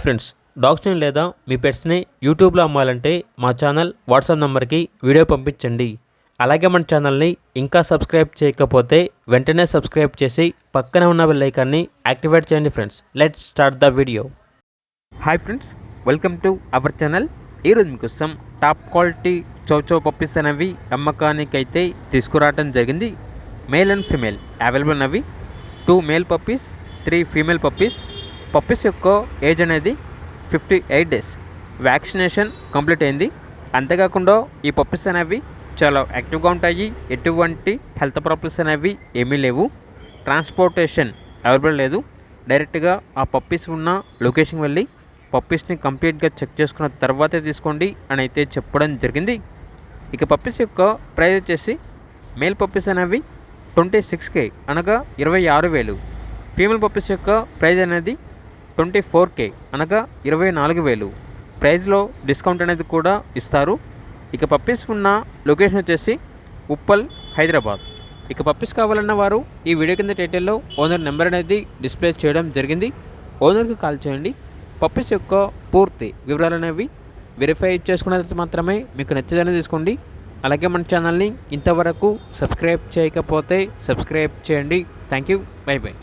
Friends, డాగ్స్ని లేదా మీ పెట్స్ని యూట్యూబ్లో అమ్మాలంటే మా ఛానల్ వాట్సాప్ నెంబర్కి వీడియో పంపించండి. అలాగే మన ఛానల్ని ఇంకా సబ్స్క్రైబ్ చేయకపోతే వెంటనే సబ్స్క్రైబ్ చేసి పక్కనే ఉన్న బెల్ ఐకాన్ని యాక్టివేట్ చేయండి. Friends, let's start the video. Hi friends, welcome to our channel. ఈరోజు మీకోసం టాప్ క్వాలిటీ చౌచౌ పప్పీస్ అనేవి అమ్మకానికైతే తీసుకురావడం జరిగింది. మేల్ అండ్ ఫీమేల్ అవైలబుల్ ఉన్నవి. 2 male puppies, 3 female puppies. Puppies యొక్క ఏజ్ అనేది 58 డేస్. వ్యాక్సినేషన్ కంప్లీట్ అయింది. అంతేకాకుండా ఈ పప్పీస్ అనేవి చాలా యాక్టివ్గా ఉంటాయి. ఎటువంటి హెల్త్ ప్రాబ్లమ్స్ అనేవి ఏమీ లేవు. ట్రాన్స్పోర్టేషన్ అవైలబుల్ లేదు. డైరెక్ట్గా ఆ పప్పీస్ ఉన్న లొకేషన్కి వెళ్ళి పప్పీస్ని కంప్లీట్గా చెక్ చేసుకున్న తర్వాతే తీసుకోండి అని అయితే చెప్పడం జరిగింది. ఇక పప్పీస్ యొక్క ప్రైస్ వచ్చేసి మేల్ పప్పీస్ అనేవి 26K అనగా 26,000. ఫీమేల్ పప్పీస్ యొక్క ప్రైజ్ అనేది 24K అనగా 24,000. ప్రైజ్లో డిస్కౌంట్ అనేది కూడా ఇస్తారు. ఇక పప్పీస్ ఉన్న లొకేషన్ వచ్చేసి ఉప్పల్, హైదరాబాద్. ఇక పప్పీస్ కావాలన్న వారు ఈ వీడియో కింద టైటిల్లో ఓనర్ నెంబర్ అనేది డిస్ప్లే చేయడం జరిగింది. ఓనర్కి కాల్ చేయండి. పప్పీస్ యొక్క పూర్తి వివరాలు అనేవి వెరిఫై చేసుకున్న తర్వాత మాత్రమే మీకు నచ్చదని తీసుకోండి. అలాగే మన ఛానల్ని ఇంతవరకు సబ్స్క్రైబ్ చేయకపోతే సబ్స్క్రైబ్ చేయండి. Thank you. By by.